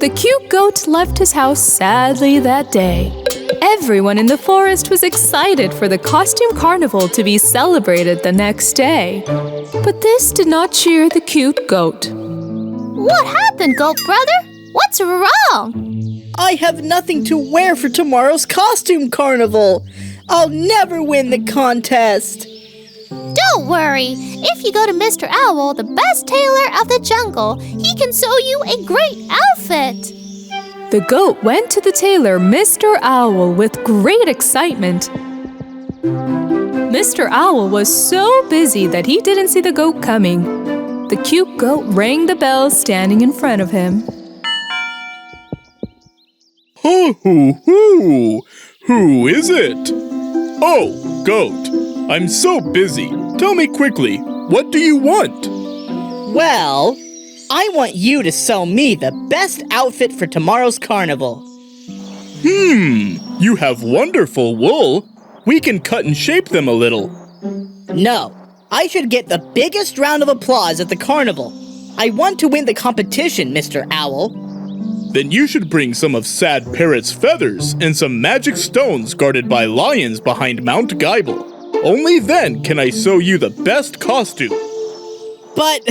The cute goat left his house sadly that day. Everyone in the forest was excited for the costume carnival to be celebrated the next day. But this did not cheer the cute goat. What happened, goat brother? What's wrong? I have nothing to wear for tomorrow's costume carnival. I'll never win the contest. Don't worry. If you go to Mr. Owl, the best tailor of the jungle, he can sew you a great outfit. The goat went to the tailor, Mr. Owl, with great excitement. Mr. Owl was so busy that he didn't see the goat coming. The cute goat rang the bell standing in front of him. Ho, ho, ho! Who is it? Oh, goat. I'm so busy. Tell me quickly, what do you want? Well, I want you to sew me the best outfit for tomorrow's carnival. You have wonderful wool. We can cut and shape them a little. No, I should get the biggest round of applause at the carnival. I want to win the competition, Mr. Owl. Then you should bring some of Sad Parrot's feathers and some magic stones guarded by lions behind Mount Gible. Only then can I sew you the best costume. But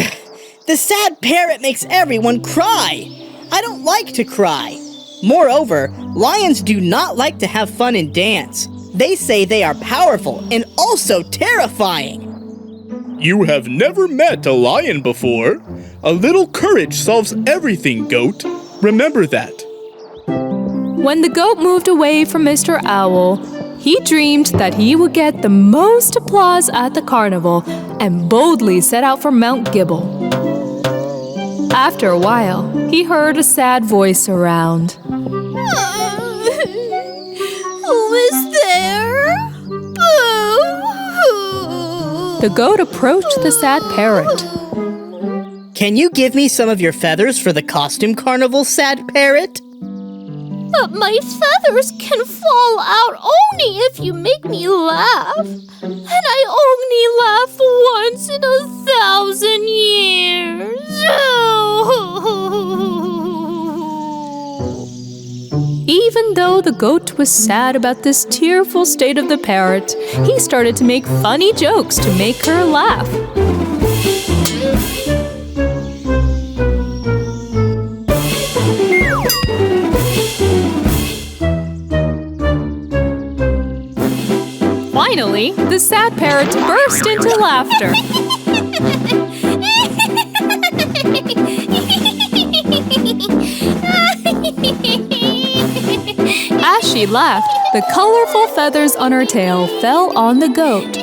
the sad parrot makes everyone cry. I don't like to cry. Moreover, lions do not like to have fun and dance. They say they are powerful and also terrifying. You have never met a lion before. A little courage solves everything, goat. Remember that. When the goat moved away from Mr. Owl, he dreamed that he would get the most applause at the carnival and boldly set out for Mount Gible. After a while, he heard a sad voice around. Who is there? Boo-hoo. The goat approached the sad parrot. Can you give me some of your feathers for the costume carnival, sad parrot? But my feathers can fall out only if you make me laugh. And I only laugh once in 1,000 years. Even though the goat was sad about this tearful state of the parrot, he started to make funny jokes to make her laugh. Finally, the sad parrot burst into laughter. As she laughed, the colorful feathers on her tail fell on the goat.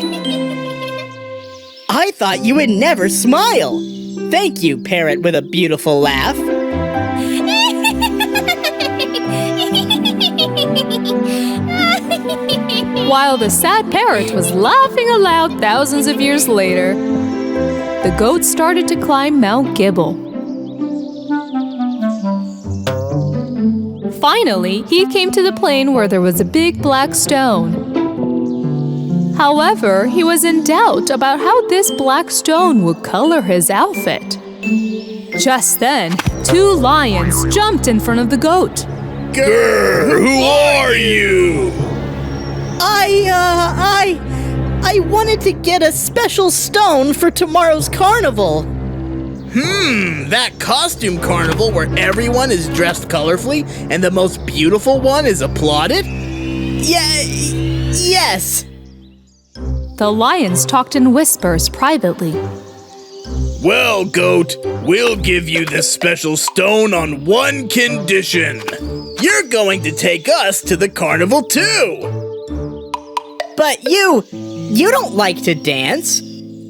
I thought you would never smile. Thank you, parrot with a beautiful laugh. While the sad parrot was laughing aloud thousands of years later, the goat started to climb Mount Gible. Finally, he came to the plain where there was a big black stone. However, he was in doubt about how this black stone would color his outfit. Just then, 2 lions jumped in front of the goat. Grr, who are you? I wanted to get a special stone for tomorrow's carnival. That costume carnival where everyone is dressed colorfully and the most beautiful one is applauded? Yes. The lions talked in whispers privately. Well, goat, we'll give you this special stone on one condition. You're going to take us to the carnival too. But you don't like to dance.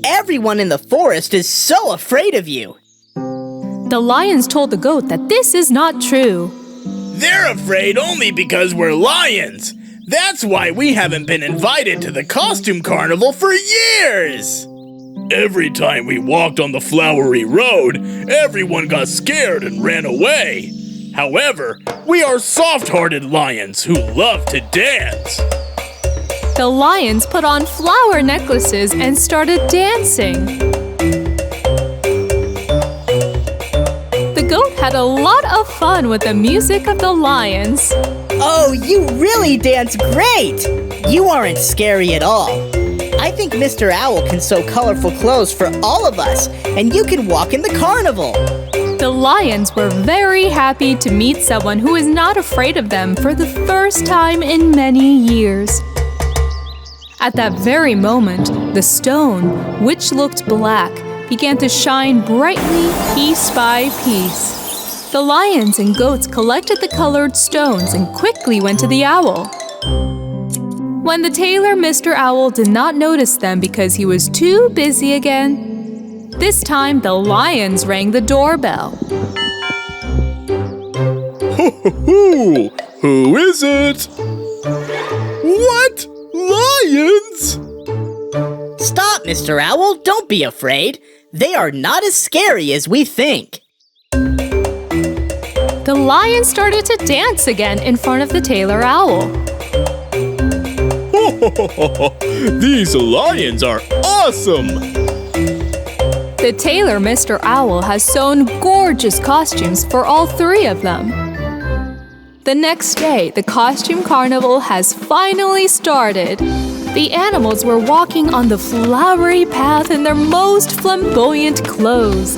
Everyone in the forest is so afraid of you. The lions told the goat that this is not true. They're afraid only because we're lions. That's why we haven't been invited to the costume carnival for years. Every time we walked on the flowery road, everyone got scared and ran away. However, we are soft-hearted lions who love to dance. The lions put on flower necklaces and started dancing. The goat had a lot of fun with the music of the lions. Oh, you really dance great! You aren't scary at all. I think Mr. Owl can sew colorful clothes for all of us, and you can walk in the carnival. The lions were very happy to meet someone who is not afraid of them for the first time in many years. At that very moment, the stone, which looked black, began to shine brightly piece by piece. The lions and goats collected the colored stones and quickly went to the owl. When the tailor Mr. Owl did not notice them because he was too busy again, this time the lions rang the doorbell. Who is it? What? Lions? Stop, Mr. Owl. Don't be afraid. They are not as scary as we think. The lions started to dance again in front of the tailor owl. These lions are awesome! The tailor Mr. Owl has sewn gorgeous costumes for all three of them. The next day, the costume carnival has finally started. The animals were walking on the flowery path in their most flamboyant clothes.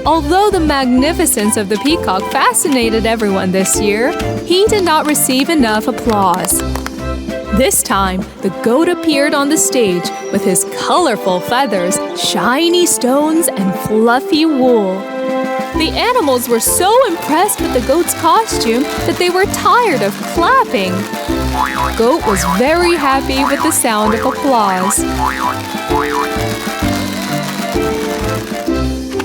Although the magnificence of the peacock fascinated everyone this year, he did not receive enough applause. This time, the goat appeared on the stage with his colorful feathers, shiny stones, and fluffy wool. The animals were so impressed with the goat's costume that they were tired of clapping. Goat was very happy with the sound of applause.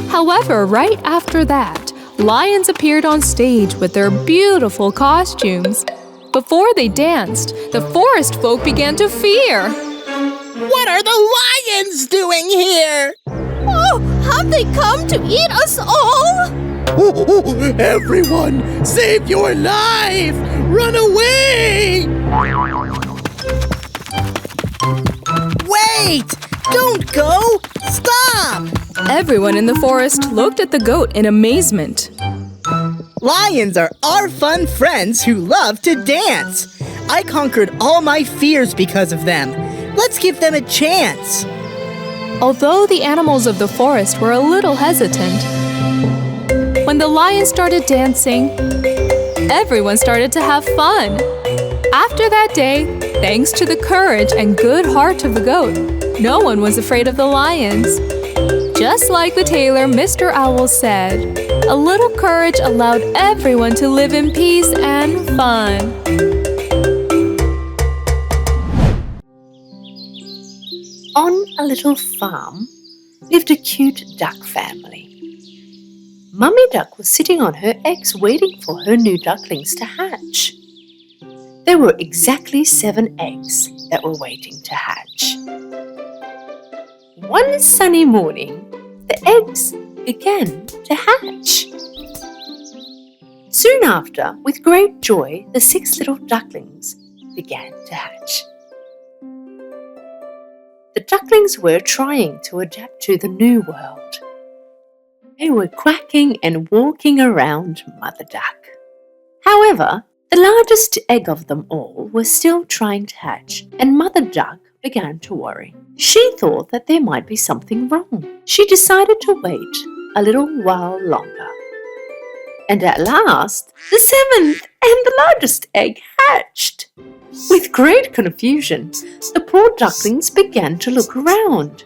However, right after that, lions appeared on stage with their beautiful costumes. Before they danced, the forest folk began to fear. What are the lions doing here? Oh, have they come to eat us all? Everyone, save your life! Run away! Wait! Don't go! Stop! Everyone in the forest looked at the goat in amazement. Lions are our fun friends who love to dance. I conquered all my fears because of them. Let's give them a chance. Although the animals of the forest were a little hesitant, when the lions started dancing, everyone started to have fun. After that day, thanks to the courage and good heart of the goat, no one was afraid of the lions. Just like the tailor Mr. Owl said, a little courage allowed everyone to live in peace and fun. On a little farm lived a cute duck family. Mummy Duck was sitting on her eggs waiting for her new ducklings to hatch. There were exactly 7 eggs that were waiting to hatch. One sunny morning, the eggs began to hatch. Soon after, with great joy, the 6 little ducklings began to hatch. The ducklings were trying to adapt to the new world. They were quacking and walking around Mother Duck. However, the largest egg of them all was still trying to hatch, and Mother Duck began to worry. She thought that there might be something wrong. She decided to wait a little while longer. And at last, the 7th and the largest egg hatched. With great confusion, the poor ducklings began to look around.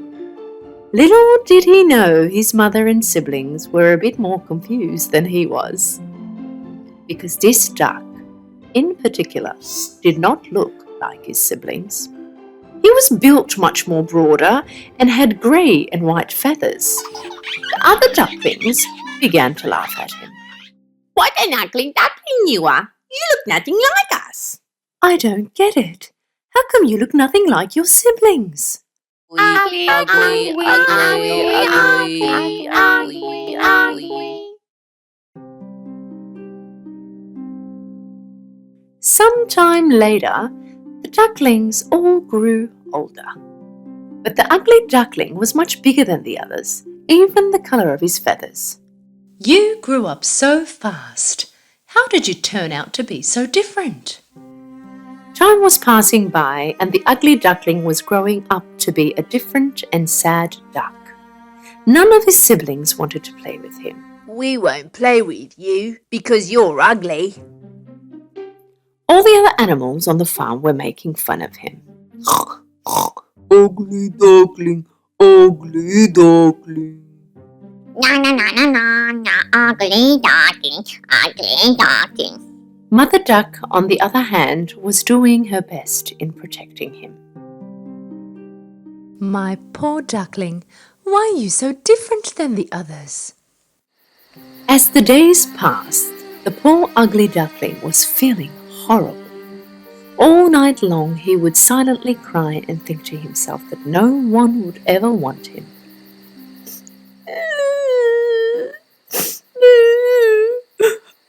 Little did he know his mother and siblings were a bit more confused than he was. Because this duck, in particular, did not look like his siblings. He was built much more broader and had grey and white feathers. The other ducklings began to laugh at him. What an ugly duckling you are! You look nothing like us! I don't get it. How come you look nothing like your siblings? Ugly, ugly, ugly, ugly, ugly, ugly. Some time later, the ducklings all grew older. But the ugly duckling was much bigger than the others, even the colour of his feathers. You grew up so fast. How did you turn out to be so different? Time was passing by, and the ugly duckling was growing up to be a different and sad duck. None of his siblings wanted to play with him. We won't play with you because you're ugly. All the other animals on the farm were making fun of him. Ugly duckling, ugly duckling. Na, ugly duckling, ugly duckling. Mother Duck, on the other hand, was doing her best in protecting him. My poor duckling, why are you so different than the others? As the days passed, the poor ugly duckling was feeling horrible. All night long he would silently cry and think to himself that no one would ever want him.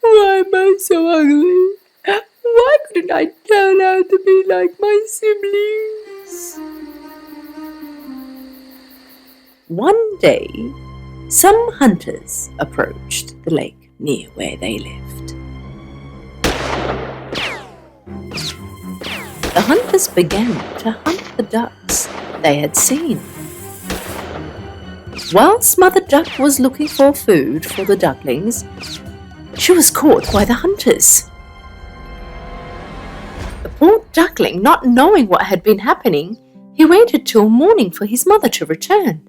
Why am I so ugly? Why couldn't I turn out to be like my siblings? One day, some hunters approached the lake near where they lived. The hunters began to hunt the ducks they had seen. Whilst Mother Duck was looking for food for the ducklings, she was caught by the hunters. The poor duckling, not knowing what had been happening, he waited till morning for his mother to return.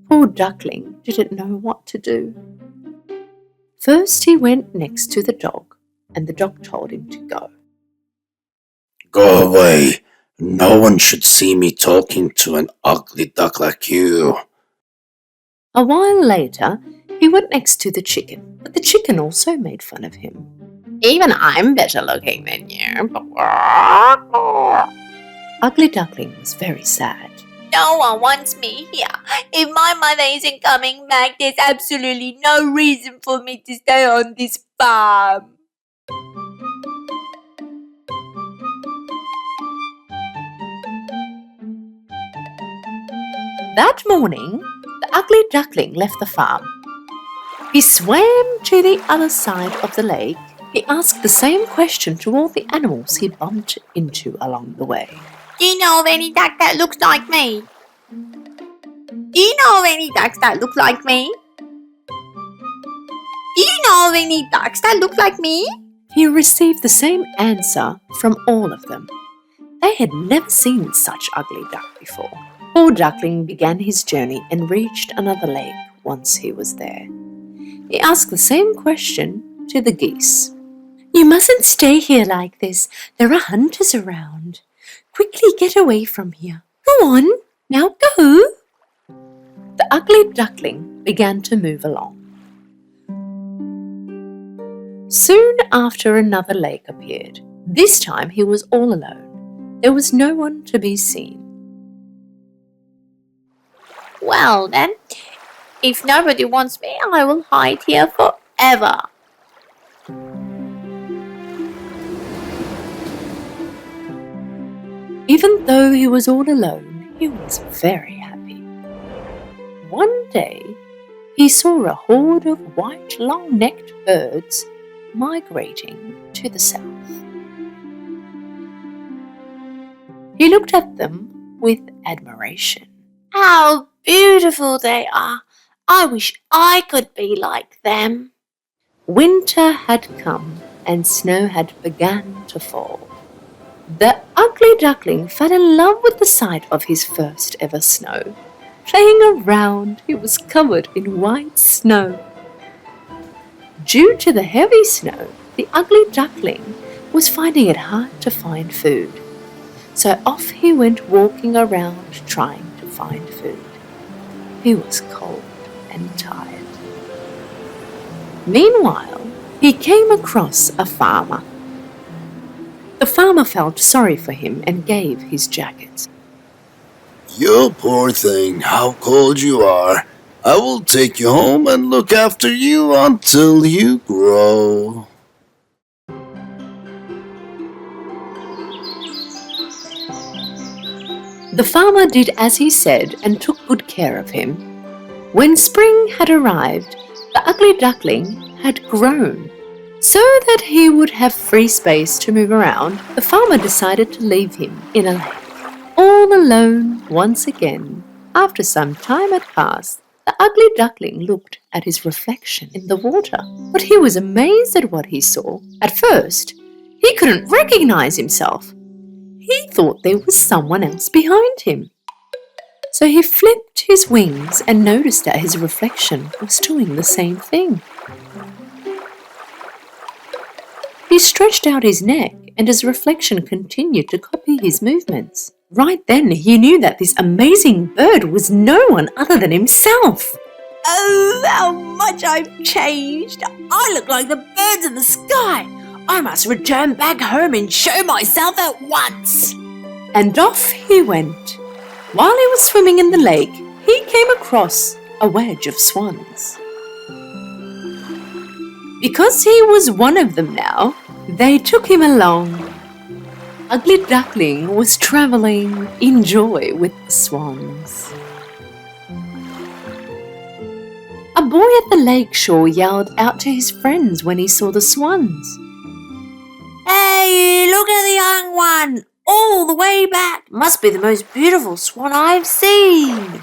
Poor duckling didn't know what to do. First he went next to the dog, and the dog told him to go. Go away. No one should see me talking to an ugly duck like you. A while later, he went next to the chicken, but the chicken also made fun of him. Even I'm better looking than you. Ugly Duckling was very sad. No one wants me here. If my mother isn't coming back, there's absolutely no reason for me to stay on this farm. That morning, the ugly duckling left the farm. He swam to the other side of the lake. He asked the same question to all the animals he bumped into along the way. Do you know of any duck that looks like me? Do you know of any ducks that look like me? Do you know of any ducks that look like me? He received the same answer from all of them. They had never seen such ugly duck before. Poor Duckling began his journey and reached another lake once he was there. He asked the same question to the geese. You mustn't stay here like this. There are hunters around. Quickly get away from here. Go on, now go. The ugly duckling began to move along. Soon after, another lake appeared. This time he was all alone. There was no one to be seen. Well then, if nobody wants me, I will hide here forever. Even though he was all alone, he was very happy. One day, he saw a horde of white, long-necked birds migrating to the south. He looked at them with admiration. How beautiful they are. I wish I could be like them. Winter had come and snow had begun to fall. The ugly duckling fell in love with the sight of his first ever snow. Playing around, he was covered in white snow. Due to the heavy snow, the ugly duckling was finding it hard to find food. So off he went walking around trying to find food. He was cold and tired. Meanwhile, he came across a farmer. The farmer felt sorry for him and gave his jacket. You poor thing, how cold you are. I will take you home and look after you until you grow. The farmer did as he said and took good care of him. When spring had arrived, the ugly duckling had grown. So that he would have free space to move around, the farmer decided to leave him in a lake. All alone once again. After some time had passed, the ugly duckling looked at his reflection in the water, but he was amazed at what he saw. At first, he couldn't recognize himself. He thought there was someone else behind him. So he flipped his wings and noticed that his reflection was doing the same thing. He stretched out his neck and his reflection continued to copy his movements. Right then, he knew that this amazing bird was no one other than himself. Oh, how much I've changed! I look like the birds in the sky! I must return back home and show myself at once! And off he went. While he was swimming in the lake, he came across a wedge of swans. Because he was one of them now, they took him along. Ugly Duckling was travelling in joy with the swans. A boy at the lake shore yelled out to his friends when he saw the swans. Hey, look at the young one! All the way back! Must be the most beautiful swan I've seen!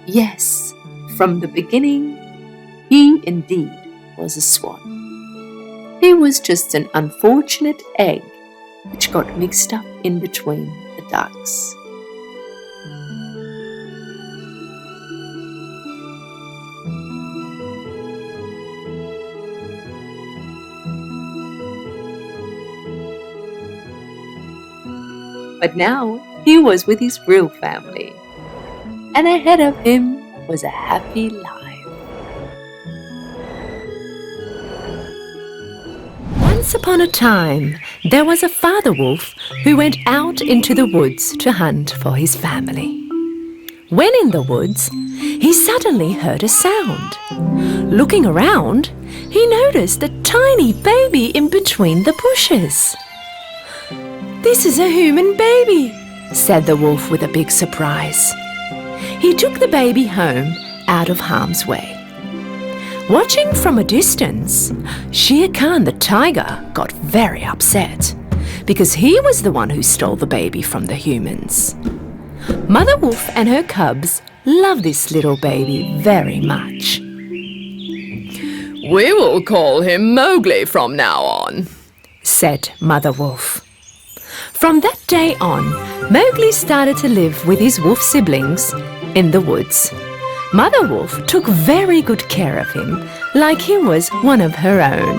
Yes, from the beginning, he indeed was a swan. He was just an unfortunate egg which got mixed up in between the ducks. But now he was with his real family, and ahead of him was a happy life. Once upon a time, there was a father wolf who went out into the woods to hunt for his family. When in the woods, he suddenly heard a sound. Looking around, he noticed a tiny baby in between the bushes. "This is a human baby," said the wolf with a big surprise. He took the baby home out of harm's way. Watching from a distance, Shere Khan the tiger got very upset because he was the one who stole the baby from the humans. Mother Wolf and her cubs love this little baby very much. "We will call him Mowgli from now on," said Mother Wolf. From that day on, Mowgli started to live with his wolf siblings in the woods. Mother Wolf took very good care of him, like he was one of her own.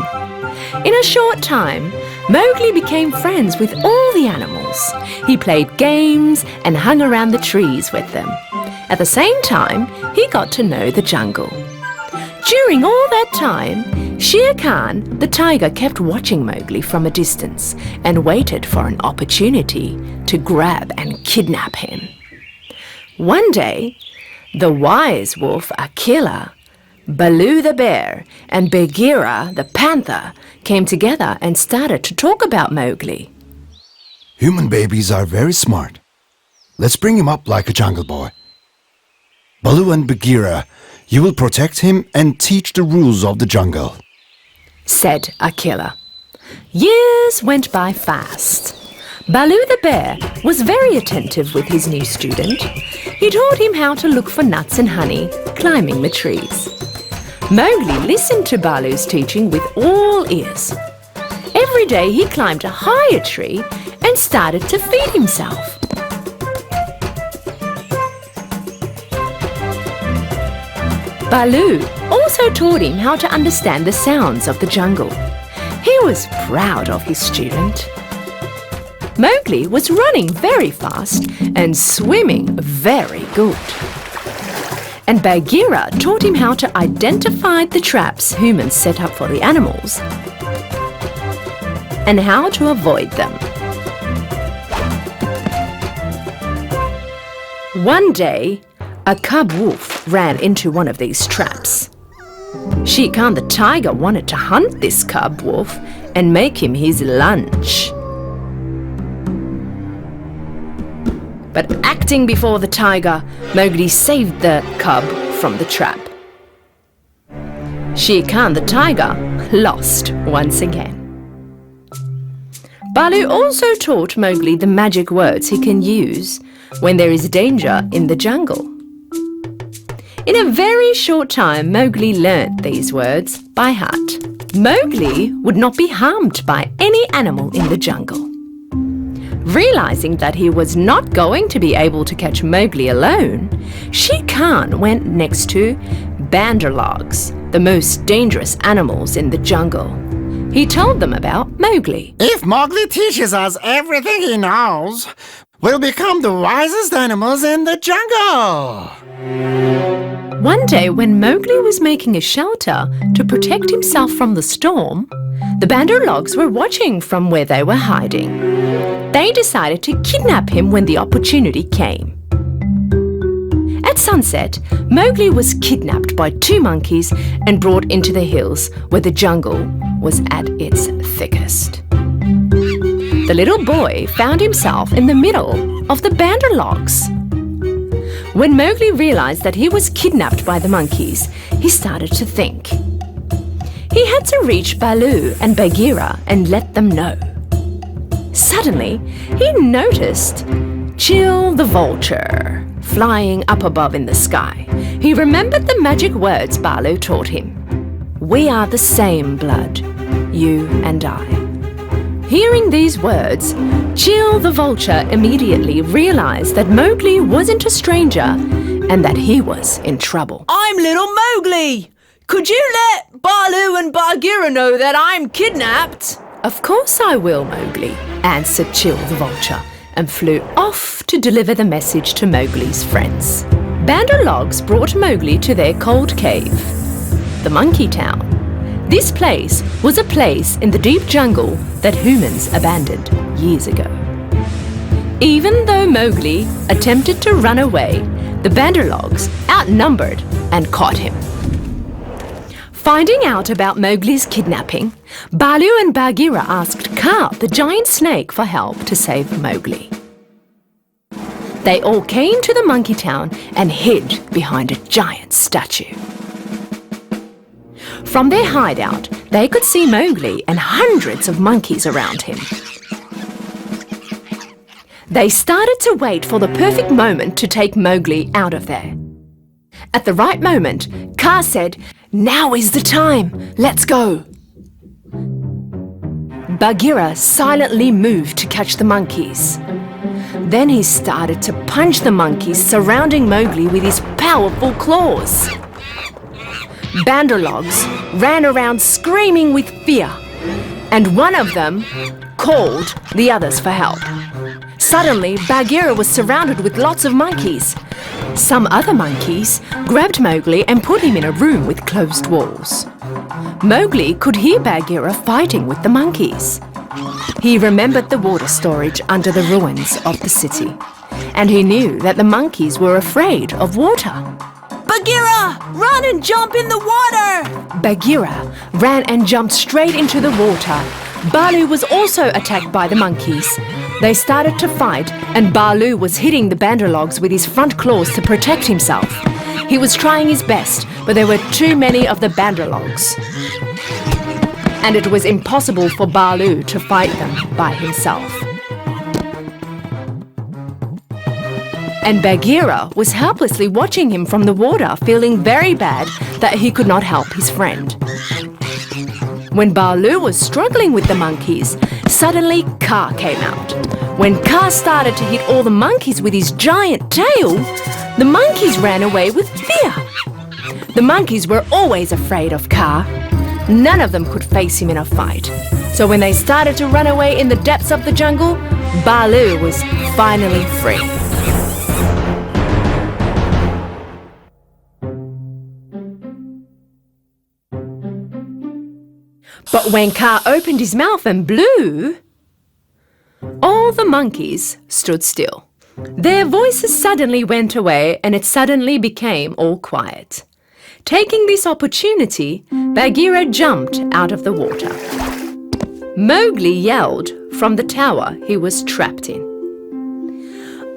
In a short time, Mowgli became friends with all the animals. He played games and hung around the trees with them. At the same time, he got to know the jungle. During all that time, Shere Khan, the tiger, kept watching Mowgli from a distance and waited for an opportunity to grab and kidnap him. One day, the wise wolf Akela, Baloo the bear, and Bagheera the panther came together and started to talk about Mowgli. Human babies are very smart. Let's bring him up like a jungle boy. Baloo and Bagheera, you will protect him and teach the rules of the jungle, said Akela. Years went by fast. Baloo the bear was very attentive with his new student. He taught him how to look for nuts and honey, climbing the trees. Mowgli listened to Baloo's teaching with all ears. Every day he climbed a higher tree and started to feed himself. Baloo also taught him how to understand the sounds of the jungle. He was proud of his student. Mowgli was running very fast and swimming very good. And Bagheera taught him how to identify the traps humans set up for the animals and how to avoid them. One day, a cub wolf ran into one of these traps. Shere Khan the tiger wanted to hunt this cub wolf and make him his lunch. But acting before the tiger, Mowgli saved the cub from the trap. Shere Khan the tiger lost once again. Baloo also taught Mowgli the magic words he can use when there is danger in the jungle. In a very short time, Mowgli learnt these words by heart. Mowgli would not be harmed by any animal in the jungle. Realizing that he was not going to be able to catch Mowgli alone, Shere Khan went next to banderlogs, the most dangerous animals in the jungle. He told them about Mowgli. If Mowgli teaches us everything he knows, we'll become the wisest animals in the jungle. One day, when Mowgli was making a shelter to protect himself from the storm, the banderlogs were watching from where they were hiding. They decided to kidnap him when the opportunity came. At sunset, Mowgli was kidnapped by 2 monkeys and brought into the hills where the jungle was at its thickest. The little boy found himself in the middle of the banderlogs. When Mowgli realized that he was kidnapped by the monkeys, he started to think. He had to reach Baloo and Bagheera and let them know. Suddenly, he noticed Chill the vulture flying up above in the sky. He remembered the magic words Baloo taught him. We are the same blood, you and I. Hearing these words, Chill the vulture immediately realized that Mowgli wasn't a stranger and that he was in trouble. I'm little Mowgli! Could you let Baloo and Bagheera know that I'm kidnapped? Of course I will, Mowgli, answered Chill the vulture, and flew off to deliver the message to Mowgli's friends. Banderlogs brought Mowgli to their cold cave, the Monkey Town. This place was a place in the deep jungle that humans abandoned years ago. Even though Mowgli attempted to run away, the banderlogs outnumbered and caught him. Finding out about Mowgli's kidnapping, Baloo and Bagheera asked Kaa, the giant snake, for help to save Mowgli. They all came to the monkey town and hid behind a giant statue. From their hideout, they could see Mowgli and hundreds of monkeys around him. They started to wait for the perfect moment to take Mowgli out of there. At the right moment, Kaa said, "Now is the time, let's go." Bagheera silently moved to catch the monkeys. Then he started to punch the monkeys surrounding Mowgli with his powerful claws. Banderlogs ran around screaming with fear, and one of them called the others for help. Suddenly, Bagheera was surrounded with lots of monkeys. Some other monkeys grabbed Mowgli and put him in a room with closed walls. Mowgli could hear Bagheera fighting with the monkeys. He remembered the water storage under the ruins of the city, and he knew that the monkeys were afraid of water. Bagheera, run and jump in the water! Bagheera ran and jumped straight into the water. Baloo was also attacked by the monkeys. They started to fight, and Baloo was hitting the banderlogs with his front claws to protect himself. He was trying his best, but there were too many of the banderlogs, and it was impossible for Baloo to fight them by himself. And Bagheera was helplessly watching him from the water, feeling very bad that he could not help his friend. When Baloo was struggling with the monkeys, suddenly Kaa came out. When Kaa started to hit all the monkeys with his giant tail, the monkeys ran away with fear. The monkeys were always afraid of Kaa. None of them could face him in a fight. So when they started to run away in the depths of the jungle, Baloo was finally free. But when Kaa opened his mouth and blew, all the monkeys stood still. Their voices suddenly went away, and it suddenly became all quiet. Taking this opportunity, Bagheera jumped out of the water. Mowgli yelled from the tower he was trapped in.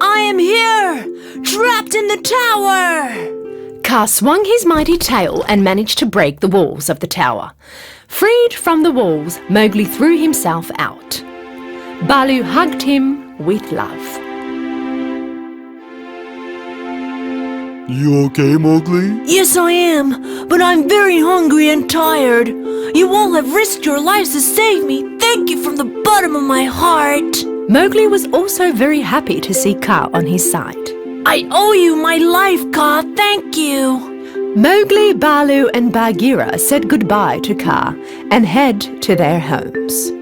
I am here, trapped in the tower. Kaa swung his mighty tail and managed to break the walls of the tower. Freed from the walls, Mowgli threw himself out. Baloo hugged him with love. You okay, Mowgli? Yes, I am, but I'm very hungry and tired. You all have risked your lives to save me. Thank you from the bottom of my heart. Mowgli was also very happy to see Kaa on his side. I owe you my life, Kaa. Thank you. Mowgli, Baloo and Bagheera said goodbye to Kaa and head to their homes.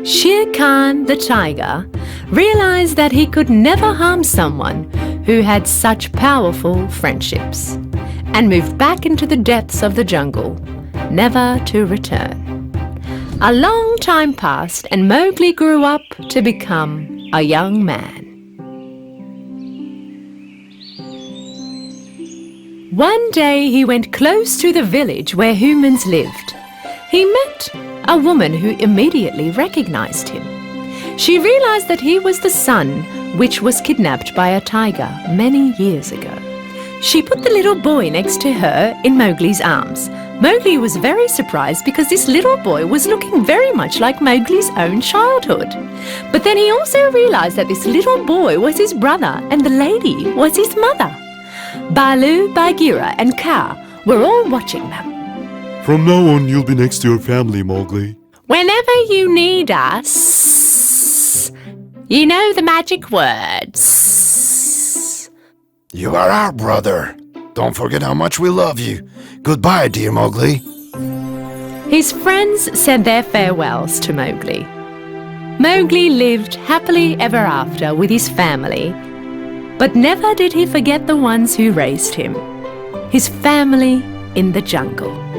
Shere Khan, the tiger, realized that he could never harm someone who had such powerful friendships, and moved back into the depths of the jungle, never to return. A long time passed and Mowgli grew up to become a young man. One day he went close to the village where humans lived. He met a woman who immediately recognized him. She realized that he was the son which was kidnapped by a tiger many years ago. She put the little boy next to her in Mowgli's arms. Mowgli was very surprised because this little boy was looking very much like Mowgli's own childhood. But then he also realized that this little boy was his brother and the lady was his mother. Baloo, Bagheera and Kaa were all watching them. From now on, you'll be next to your family, Mowgli. Whenever you need us, you know the magic words. You are our brother. Don't forget how much we love you. Goodbye, dear Mowgli. His friends said their farewells to Mowgli. Mowgli lived happily ever after with his family, but never did he forget the ones who raised him, his family in the jungle.